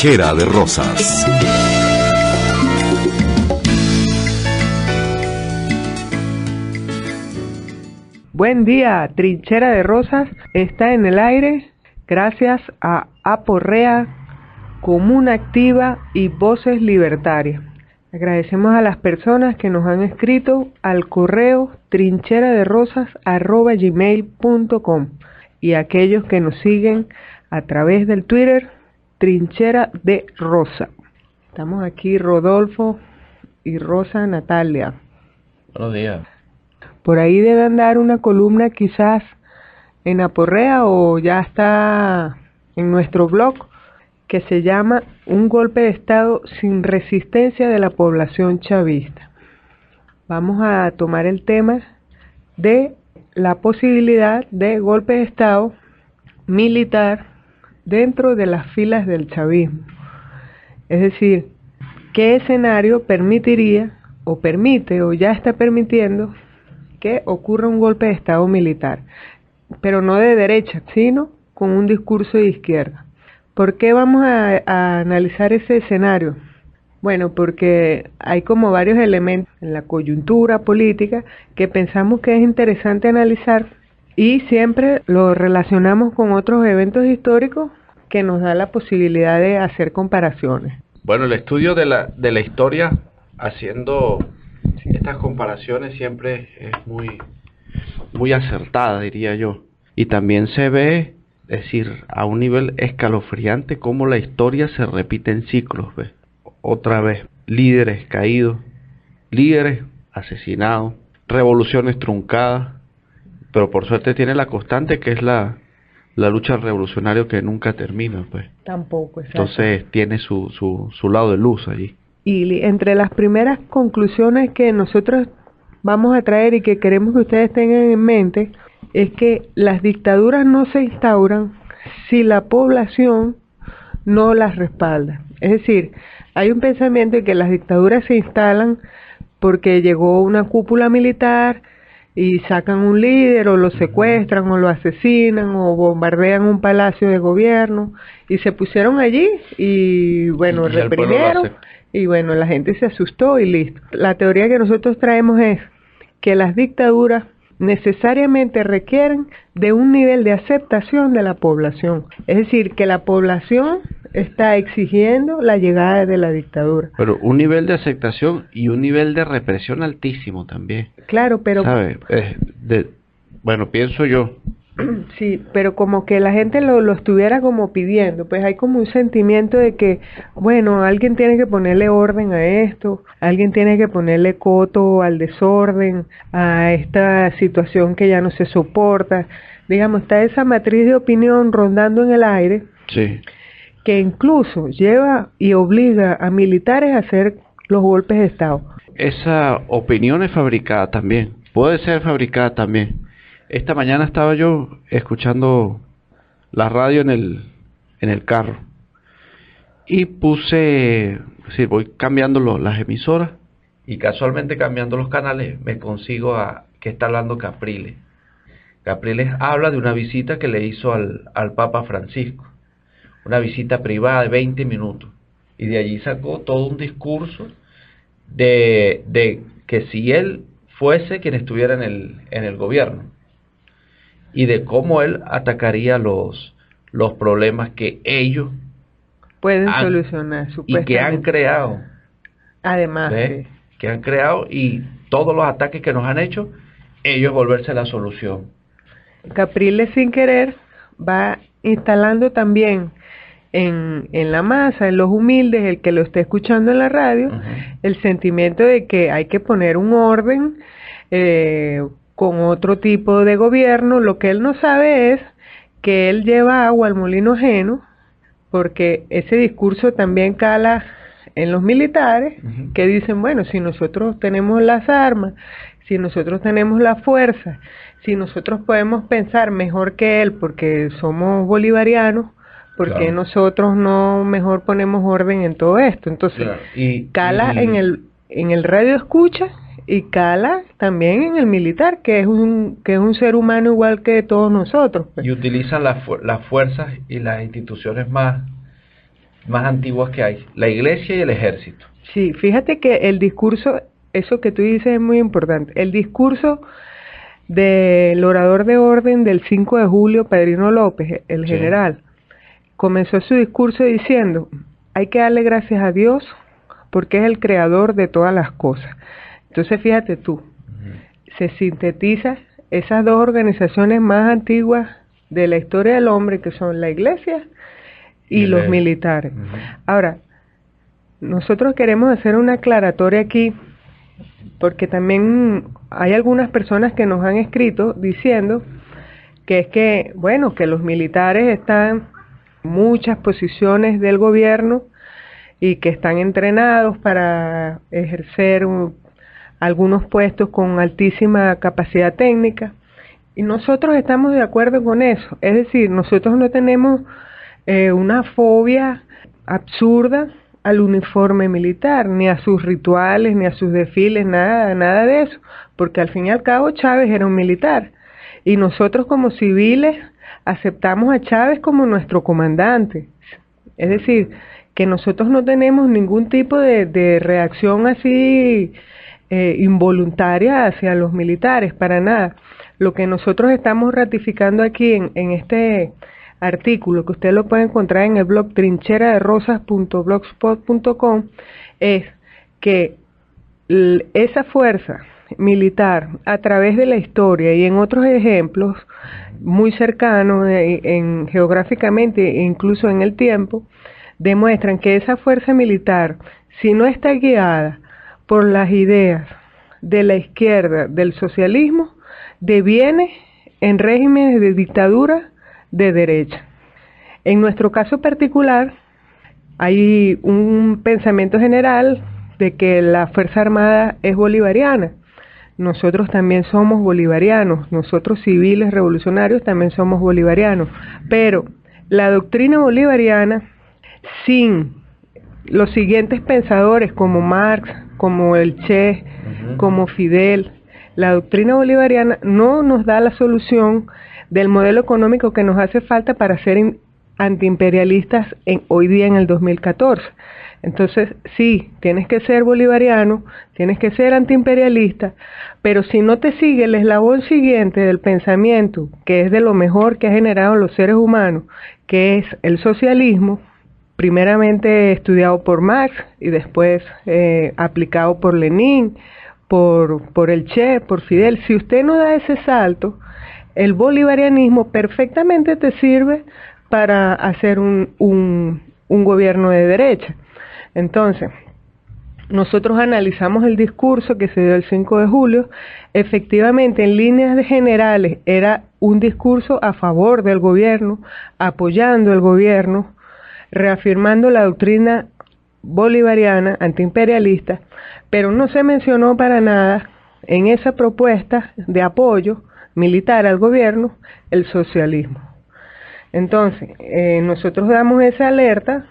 Trinchera de Rosas. Buen día, Trinchera de Rosas está en el aire gracias a Aporrea, Comuna Activa y Voces Libertarias. Agradecemos a las personas que nos han escrito al correo trincheraderosas@gmail.com y a aquellos que nos siguen a través del Twitter Trinchera de Rosa. Estamos aquí Rodolfo y Rosa Natalia. Buenos días. Por ahí debe andar una columna quizás en Aporrea o ya está en nuestro blog que se llama Un golpe de Estado sin resistencia de la población chavista. Vamos a tomar el tema de la posibilidad de golpe de Estado militar dentro de las filas del chavismo. Es decir, ¿qué escenario permitiría o permite o ya está permitiendo que ocurra un golpe de Estado militar? Pero no de derecha, sino con un discurso de izquierda. ¿Por qué vamos a analizar ese escenario? Bueno, porque hay como varios elementos en la coyuntura política que pensamos que es interesante analizar y siempre lo relacionamos con otros eventos históricos que nos da la posibilidad de hacer comparaciones. Bueno, el estudio de la historia haciendo estas comparaciones siempre es muy acertada, diría yo. Y también se ve, es decir, a un nivel escalofriante cómo la historia se repite en ciclos, ¿ves? Otra vez, líderes caídos, líderes asesinados, revoluciones truncadas, pero por suerte tiene la constante que es la lucha revolucionaria que nunca termina, pues. Tampoco, exacto. Entonces tiene su lado de luz allí. Y entre las primeras conclusiones que nosotros vamos a traer y que queremos que ustedes tengan en mente es que las dictaduras no se instauran si la población no las respalda. Es decir, hay un pensamiento de que las dictaduras se instalan porque llegó una cúpula militar y sacan un líder o lo secuestran o lo asesinan o bombardean un palacio de gobierno y se pusieron allí y bueno, reprimieron y bueno, la gente se asustó y listo. La teoría que nosotros traemos es que las dictaduras necesariamente requieren de un nivel de aceptación de la población. Es decir, que la población está exigiendo la llegada de la dictadura. Pero un nivel de aceptación y un nivel de represión altísimo también. Claro, pero... ¿Sabe? Bueno, pienso yo. Sí, pero como que la gente lo estuviera como pidiendo, pues hay como un sentimiento de que, bueno, alguien tiene que ponerle orden a esto, alguien tiene que ponerle coto al desorden, a esta situación que ya no se soporta. Digamos, está esa matriz de opinión rondando en el aire, sí, que incluso lleva y obliga a militares a hacer los golpes de Estado. Esa opinión es fabricada también, puede ser fabricada también. Esta mañana estaba yo escuchando la radio en el carro y puse, sí, voy cambiando las emisoras y casualmente cambiando los canales me consigo a que está hablando Capriles. Capriles habla de una visita que le hizo al Papa Francisco, una visita privada de 20 minutos y de allí sacó todo un discurso de que si él fuese quien estuviera en el gobierno y de cómo él atacaría los problemas que ellos pueden solucionar y que han creado. Además, que han creado y todos los ataques que nos han hecho, ellos volverse la solución. Capriles sin querer va instalando también en la masa, en los humildes, el que lo esté escuchando en la radio, el sentimiento de que hay que poner un orden con otro tipo de gobierno. Lo que él no sabe es que él lleva agua al molino ajeno, porque ese discurso también cala en los militares, que dicen, bueno, si nosotros tenemos las armas, si nosotros tenemos la fuerza, si nosotros podemos pensar mejor que él porque somos bolivarianos, ¿por qué nosotros no mejor ponemos orden en todo esto? Entonces, cala en el radio escucha y cala también en el militar, que es un ser humano igual que todos nosotros, pues. Y utilizan las fuerzas y las instituciones más más antiguas que hay, la iglesia y el ejército. Sí, fíjate que el discurso, eso que tú dices es muy importante. El discurso del orador de orden del 5 de julio, Padrino López, el Sí. general, comenzó su discurso diciendo, hay que darle gracias a Dios porque es el creador de todas las cosas. Entonces fíjate tú, se sintetiza esas dos organizaciones más antiguas de la historia del hombre, que son la iglesia y los militares. Ahora, nosotros queremos hacer una aclaratoria aquí, porque también hay algunas personas que nos han escrito diciendo que es que, bueno, que los militares están en muchas posiciones del gobierno y que están entrenados para ejercer algunos puestos con altísima capacidad técnica. Y nosotros estamos de acuerdo con eso. Es decir, nosotros no tenemos una fobia absurda al uniforme militar, ni a sus rituales, ni a sus desfiles, nada de eso, porque al fin y al cabo Chávez era un militar, y nosotros como civiles aceptamos a Chávez como nuestro comandante. Es decir, que nosotros no tenemos ningún tipo de reacción así involuntaria hacia los militares, para nada. Lo que nosotros estamos ratificando aquí en este artículo, que usted lo puede encontrar en el blog trincheraderosas.blogspot.com, es que esa fuerza militar, a través de la historia y en otros ejemplos muy cercanos geográficamente e incluso en el tiempo, demuestran que esa fuerza militar, si no está guiada por las ideas de la izquierda, del socialismo, deviene en regímenes de dictadura de derecha. En nuestro caso particular, hay un pensamiento general de que la Fuerza Armada es bolivariana. Nosotros también somos bolivarianos, nosotros civiles revolucionarios también somos bolivarianos, pero la doctrina bolivariana, sin los siguientes pensadores como Marx, como el Che, como Fidel, la doctrina bolivariana no nos da la solución del modelo económico que nos hace falta para ser antiimperialistas hoy día en el 2014. Entonces, sí, tienes que ser bolivariano, tienes que ser antiimperialista, pero si no te sigue el eslabón siguiente del pensamiento, que es de lo mejor que ha generado los seres humanos, que es el socialismo, primeramente estudiado por Marx y después aplicado por Lenin, por el Che, por Fidel. Si usted no da ese salto, el bolivarianismo perfectamente te sirve para hacer un gobierno de derecha. Entonces, nosotros analizamos el discurso que se dio el 5 de julio, efectivamente en líneas generales era un discurso a favor del gobierno, apoyando el gobierno, reafirmando la doctrina bolivariana, antiimperialista, pero no se mencionó para nada en esa propuesta de apoyo militar al gobierno el socialismo. Entonces, nosotros damos esa alerta,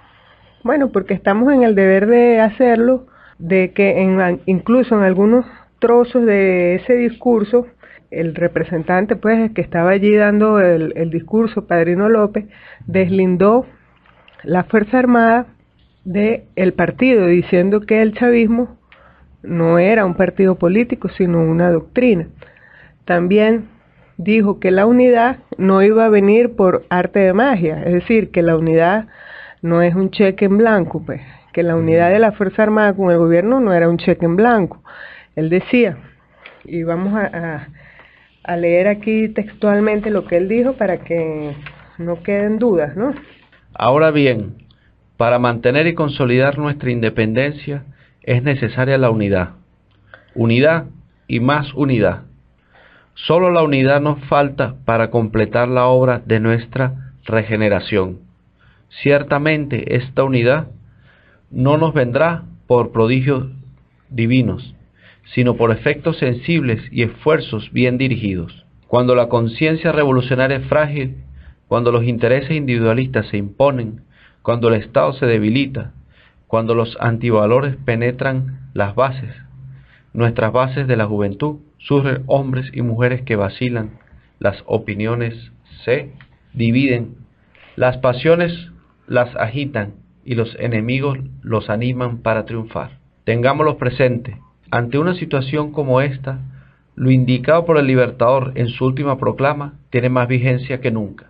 bueno, porque estamos en el deber de hacerlo, de que incluso en algunos trozos de ese discurso, el representante pues que estaba allí dando el discurso, Padrino López, deslindó la Fuerza Armada del partido, diciendo que el chavismo no era un partido político, sino una doctrina. También dijo que la unidad no iba a venir por arte de magia, es decir, que la unidad no es un cheque en blanco, pues, que la unidad de la Fuerza Armada con el gobierno no era un cheque en blanco. Él decía, y vamos a leer aquí textualmente lo que él dijo para que no queden dudas, ¿no? Ahora bien, para mantener y consolidar nuestra independencia es necesaria la unidad. Unidad y más unidad. Solo la unidad nos falta para completar la obra de nuestra regeneración. Ciertamente esta unidad no nos vendrá por prodigios divinos, sino por efectos sensibles y esfuerzos bien dirigidos. Cuando la conciencia revolucionaria es frágil, cuando los intereses individualistas se imponen, cuando el Estado se debilita, cuando los antivalores penetran las bases, nuestras bases de la juventud, surgen hombres y mujeres que vacilan, las opiniones se dividen, las pasiones las agitan y los enemigos los animan para triunfar. Tengámoslo presente, ante una situación como esta, lo indicado por el Libertador en su última proclama tiene más vigencia que nunca.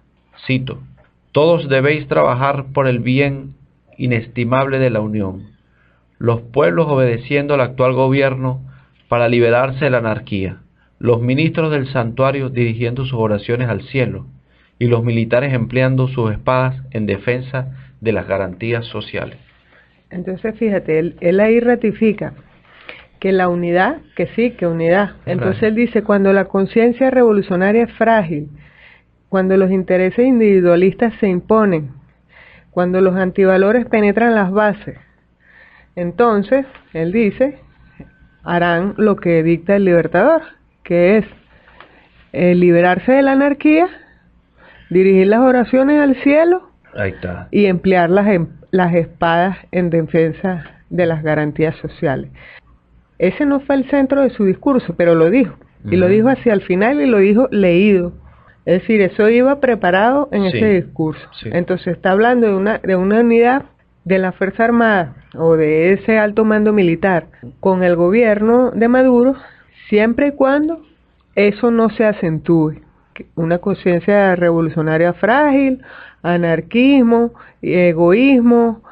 Cito: todos debéis trabajar por el bien inestimable de la Unión, los pueblos obedeciendo al actual gobierno para liberarse de la anarquía, los ministros del santuario dirigiendo sus oraciones al cielo y los militares empleando sus espadas en defensa de las garantías sociales. Entonces, fíjate, él ahí ratifica que la unidad, que sí, que unidad. Entonces él dice, cuando la conciencia revolucionaria es frágil, cuando los intereses individualistas se imponen, cuando los antivalores penetran las bases, entonces, él dice, harán lo que dicta el Libertador, que es liberarse de la anarquía, dirigir las oraciones al cielo. Ahí está. Y emplear las espadas en defensa de las garantías sociales. Ese no fue el centro de su discurso, pero lo dijo. Y lo dijo hacia el final y lo dijo leído. Es decir, eso iba preparado en ese discurso. Sí. Entonces está hablando de una unidad de la Fuerza Armada o de ese alto mando militar con el gobierno de Maduro, siempre y cuando eso no se acentúe. Una conciencia revolucionaria frágil, anarquismo, egoísmo,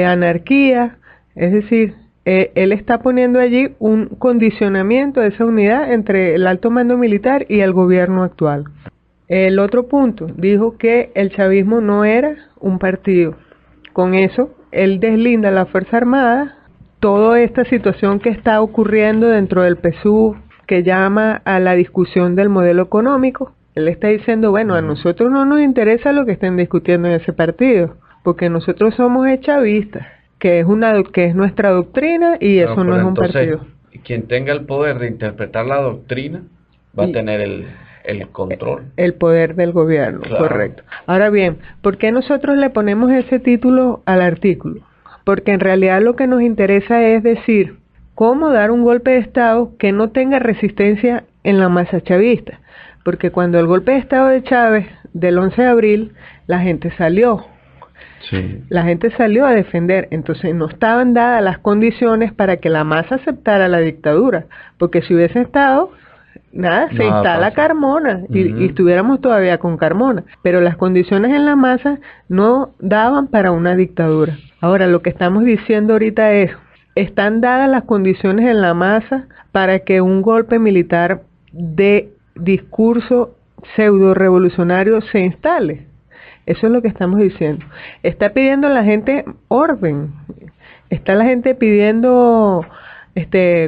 anarquía, es decir, él está poniendo allí un condicionamiento de esa unidad entre el alto mando militar y el gobierno actual. El otro punto, dijo que el chavismo no era un partido. Con eso, él deslinda la Fuerza Armada, toda esta situación que está ocurriendo dentro del PSUV, que llama a la discusión del modelo económico. Él está diciendo, bueno, a nosotros no nos interesa lo que estén discutiendo en ese partido, porque nosotros somos chavistas, que es nuestra doctrina y eso no es un partido. Quien tenga el poder de interpretar la doctrina va a tener el control. El poder del gobierno, claro. Correcto. Ahora bien, ¿por qué nosotros le ponemos ese título al artículo? Porque en realidad lo que nos interesa es decir, cómo dar un golpe de Estado que no tenga resistencia en la masa chavista. Porque cuando el golpe de Estado de Chávez del 11 de abril, la gente salió. Sí. La gente salió a defender, entonces no estaban dadas las condiciones para que la masa aceptara la dictadura, porque si hubiese estado, se instala Carmona y estuviéramos todavía con Carmona, pero las condiciones en la masa no daban para una dictadura. Ahora lo que estamos diciendo ahorita es, están dadas las condiciones en la masa para que un golpe militar de discurso pseudo revolucionario se instale. Eso es lo que estamos diciendo. Está pidiendo la gente orden, está la gente pidiendo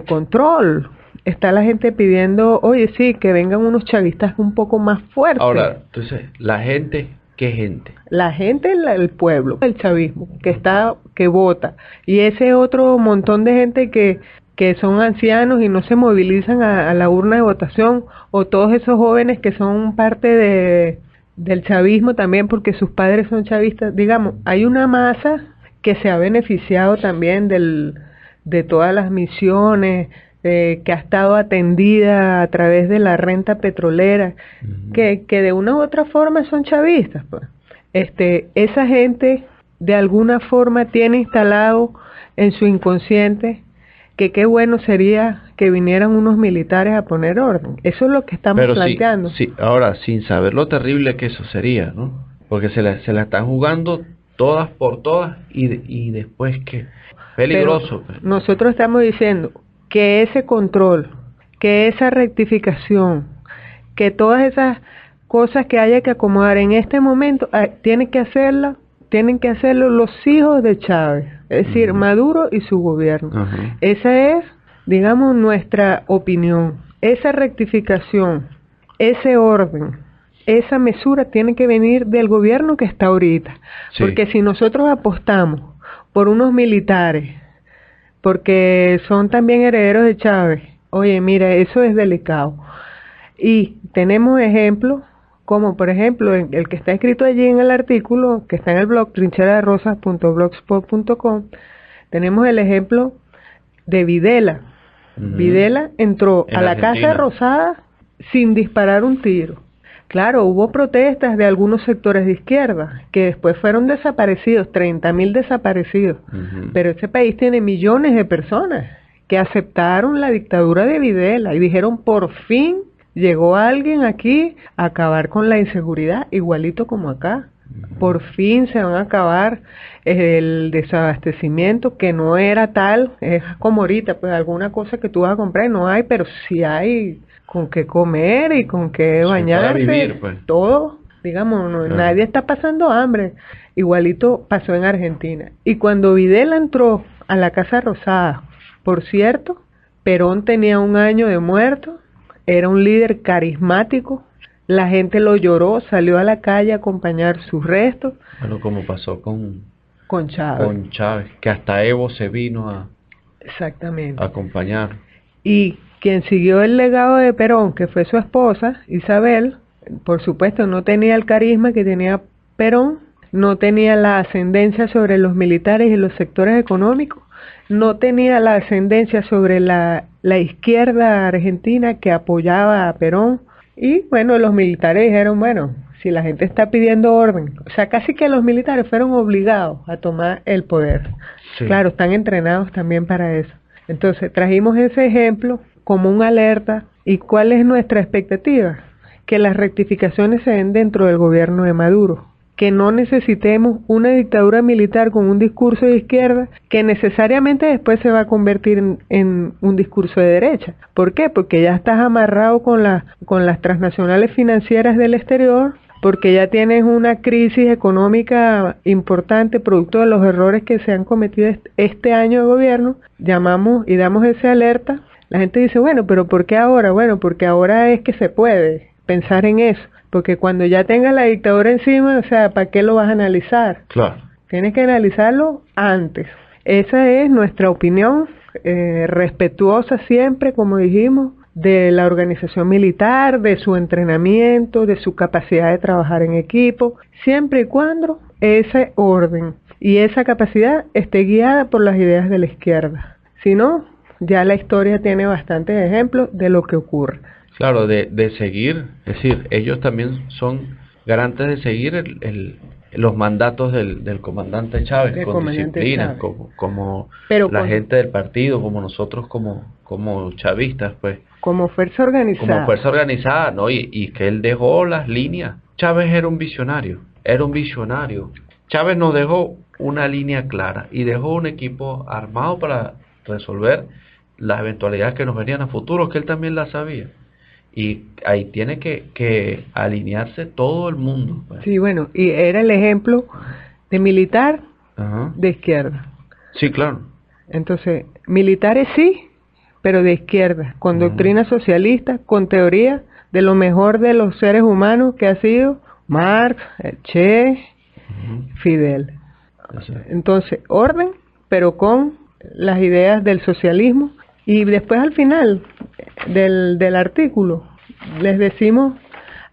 control, está la gente pidiendo, oye, sí, que vengan unos chavistas un poco más fuertes. Ahora, entonces, la gente, ¿qué gente? La gente, el pueblo, el chavismo, que vota, y ese otro montón de gente que son ancianos y no se movilizan a la urna de votación, o todos esos jóvenes que son parte del chavismo también porque sus padres son chavistas. Digamos, hay una masa que se ha beneficiado también de todas las misiones, que ha estado atendida a través de la renta petrolera, que de una u otra forma son chavistas, pues. Esa gente de alguna forma tiene instalado en su inconsciente que qué bueno sería que vinieran unos militares a poner orden. Eso es lo que estamos planteando. Sí, ahora, sin saber lo terrible que eso sería, ¿no? Porque se la están jugando todas por todas y después que peligroso. Pero nosotros estamos diciendo que ese control, que esa rectificación, que todas esas cosas que haya que acomodar en este momento, tienen que hacerlo los hijos de Chávez, es decir, Maduro y su gobierno. Esa es, digamos, nuestra opinión. Esa rectificación, ese orden, esa mesura tiene que venir del gobierno que está ahorita. Sí. Porque si nosotros apostamos por unos militares, porque son también herederos de Chávez, oye, mira, eso es delicado. Y tenemos ejemplos, como por ejemplo el que está escrito allí en el artículo, que está en el blog trincheraderosas.blogspot.com, tenemos el ejemplo de Videla. Videla entró a la Casa Rosada sin disparar un tiro, Claro, hubo protestas de algunos sectores de izquierda que después fueron desaparecidos, 30.000 desaparecidos. Pero ese país tiene millones de personas que aceptaron la dictadura de Videla y dijeron, por fin llegó alguien aquí a acabar con la inseguridad, igualito como acá. Por fin se van a acabar el desabastecimiento, que no era tal, es como ahorita, pues alguna cosa que tú vas a comprar y no hay, pero sí hay con qué comer y con qué bañarse, vivir, pues. Todo, digamos, no, claro. Nadie está pasando hambre. Igualito pasó en Argentina. Y cuando Videla entró a la Casa Rosada, por cierto, Perón tenía 1 año de muerto, era un líder carismático, la gente lo lloró, salió a la calle a acompañar sus restos. Bueno, como pasó con Chávez. Con Chávez, que hasta Evo se vino a exactamente acompañar. Y quien siguió el legado de Perón, que fue su esposa, Isabel, por supuesto no tenía el carisma que tenía Perón, no tenía la ascendencia sobre los militares y los sectores económicos, no tenía la ascendencia sobre la izquierda argentina que apoyaba a Perón. Y bueno, los militares dijeron, bueno, si la gente está pidiendo orden, o sea, casi que los militares fueron obligados a tomar el poder. Sí. Claro, están entrenados también para eso. Entonces, trajimos ese ejemplo como una alerta. ¿Y cuál es nuestra expectativa? Que las rectificaciones se den dentro del gobierno de Maduro. Que no necesitemos una dictadura militar con un discurso de izquierda que necesariamente después se va a convertir en un discurso de derecha. ¿Por qué? Porque ya estás amarrado con las transnacionales financieras del exterior, porque ya tienes una crisis económica importante producto de los errores que se han cometido este año de gobierno. Llamamos y damos esa alerta. La gente dice, bueno, pero ¿por qué ahora? Bueno, porque ahora es que se puede pensar en eso. Porque cuando ya tengas la dictadura encima, o sea, ¿para qué lo vas a analizar? Claro. Tienes que analizarlo antes. Esa es nuestra opinión, respetuosa siempre, como dijimos, de la organización militar, de su entrenamiento, de su capacidad de trabajar en equipo, siempre y cuando ese orden y esa capacidad esté guiada por las ideas de la izquierda. Si no, ya la historia tiene bastantes ejemplos de lo que ocurre. Claro, de seguir, es decir, ellos también son garantes de seguir los mandatos del comandante Chávez, con disciplina, como la gente del partido, como nosotros como chavistas, pues. Como fuerza organizada. Como fuerza organizada, ¿no? Y que él dejó las líneas. Chávez era un visionario. Chávez nos dejó una línea clara y dejó un equipo armado para resolver las eventualidades que nos venían a futuro, que él también las sabía. Y ahí tiene que alinearse todo el mundo, pues. Sí, bueno, y era el ejemplo de militar. Ajá. De izquierda. Sí, claro. Entonces, militares sí, pero de izquierda, con doctrina socialista, con teoría de lo mejor de los seres humanos que ha sido Marx, Che, Fidel. Entonces, orden, pero con las ideas del socialismo. Y después al final del artículo les decimos,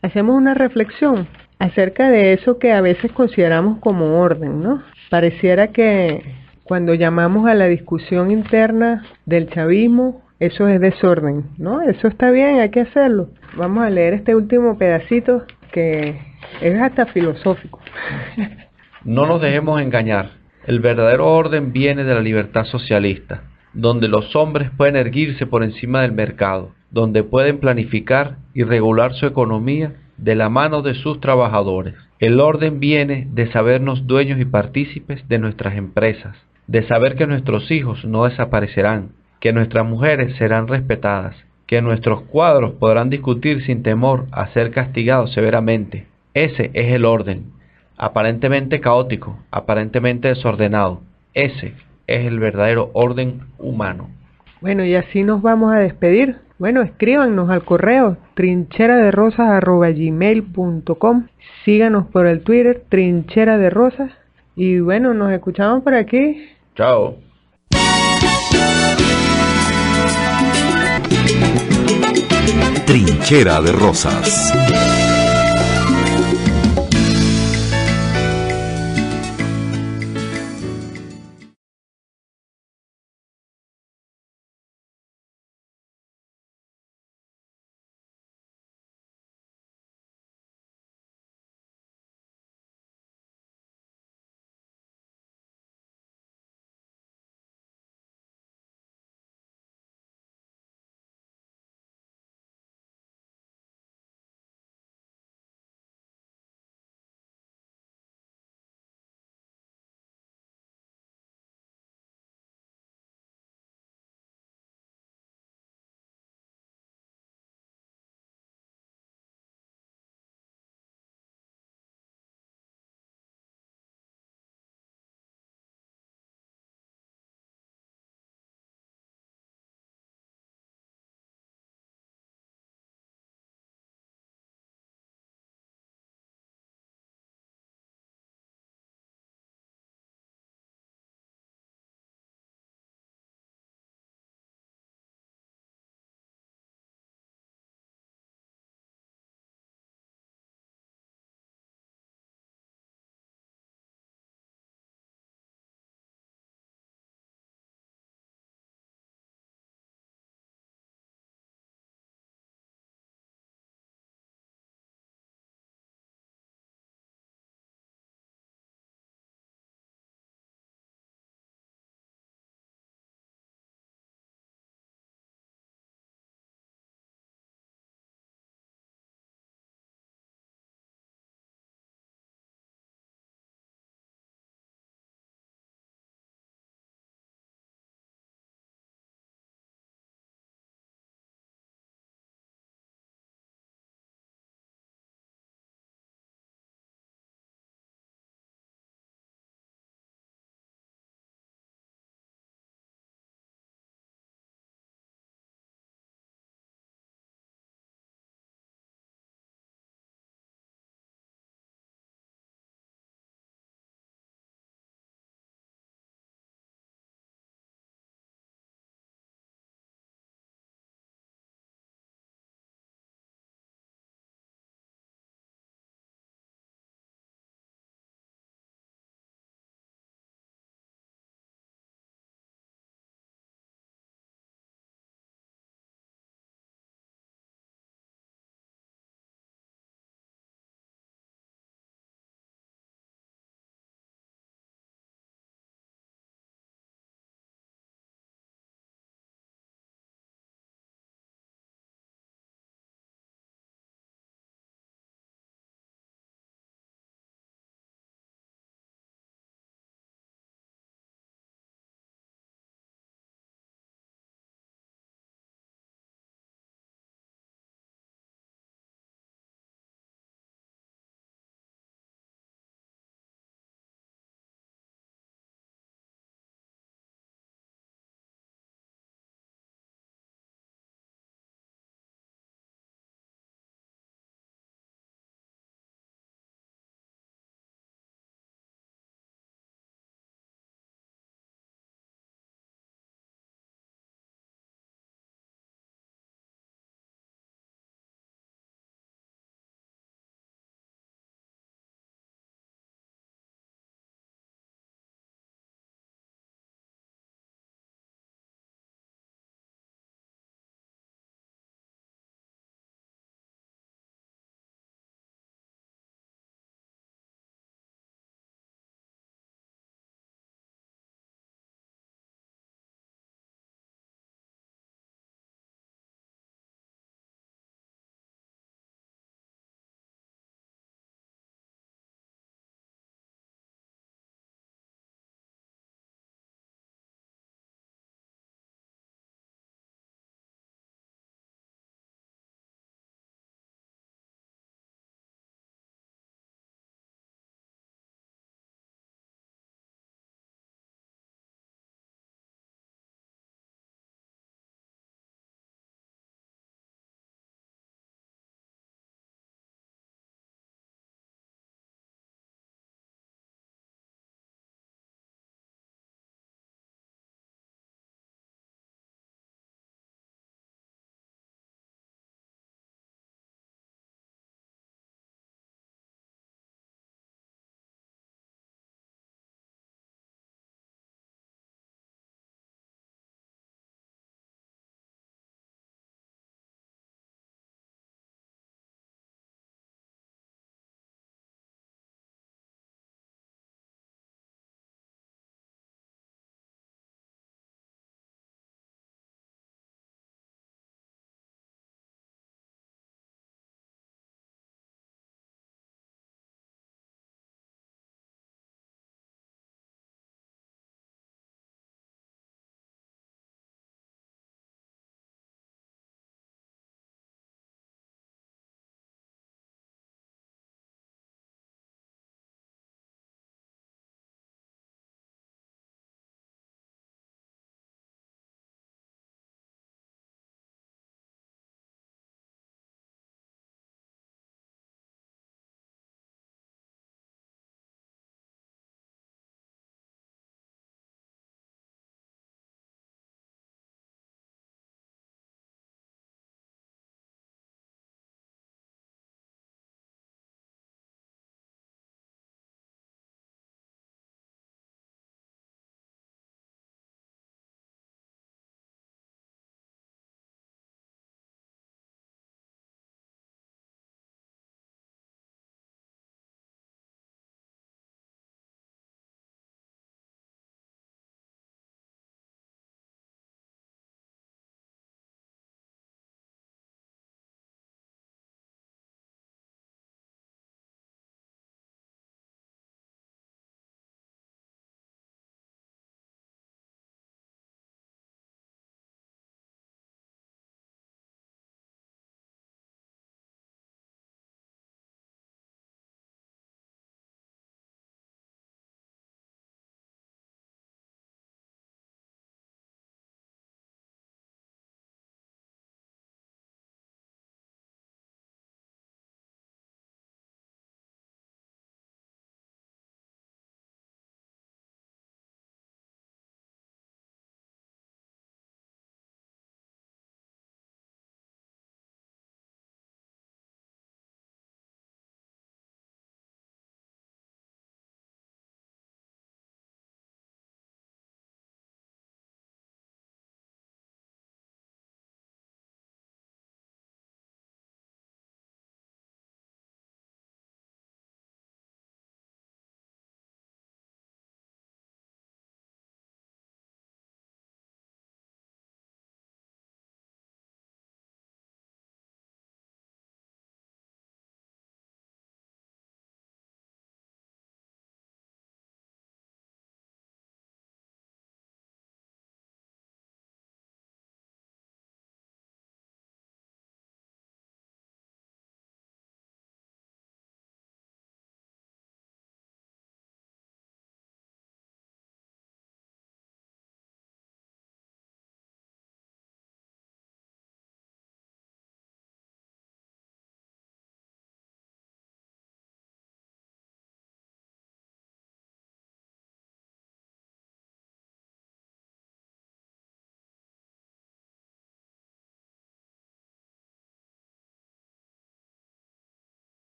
hacemos una reflexión acerca de eso que a veces consideramos como orden, ¿no? Pareciera que cuando llamamos a la discusión interna del chavismo, eso es desorden, ¿no? Eso está bien, hay que hacerlo. Vamos a leer este último pedacito que es hasta filosófico. No nos dejemos engañar. El verdadero orden viene de la libertad socialista, donde los hombres pueden erguirse por encima del mercado, donde pueden planificar y regular su economía de la mano de sus trabajadores. El orden viene de sabernos dueños y partícipes de nuestras empresas, de saber que nuestros hijos no desaparecerán, que nuestras mujeres serán respetadas, que nuestros cuadros podrán discutir sin temor a ser castigados severamente. Ese es el orden, aparentemente caótico, aparentemente desordenado. Ese es el verdadero orden humano. Bueno, y así nos vamos a despedir. Bueno, escríbanos al correo trincheraderosas@gmail.com. Síganos por el Twitter, Trinchera de Rosas. Y bueno, nos escuchamos por aquí. Chao. Trinchera de Rosas.